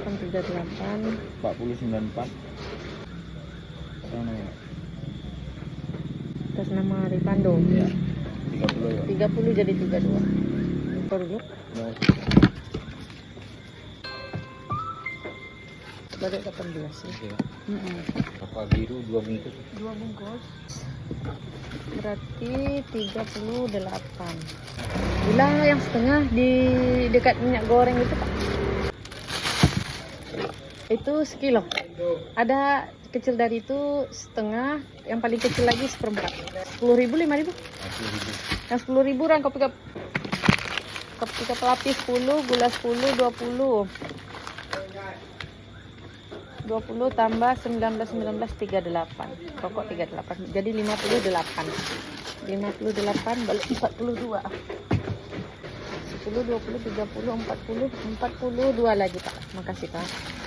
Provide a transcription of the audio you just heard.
3838 4094. Yang nama? atas nama Ripando. Ya. 30 ya. 30 jadi 32. Baru dulu. Ya. Baru 18 ya. Ya. Apa biru 2 bungkus? 2 bungkus. Berarti 38. Gula yang setengah di dekat minyak goreng itu, Pak. Itu sekilo. Ada kecil dari itu setengah, yang paling kecil lagi seperempat. 10.000, 5.000. 40.000. Yang 10.000 orang kopi pelapis 10, gula 10, 20. 20 tambah 19 38. Rokok 38. Jadi 58. 58 balik 42. 10, 20, 30, 40, 42 lagi, Pak. Makasih, Pak.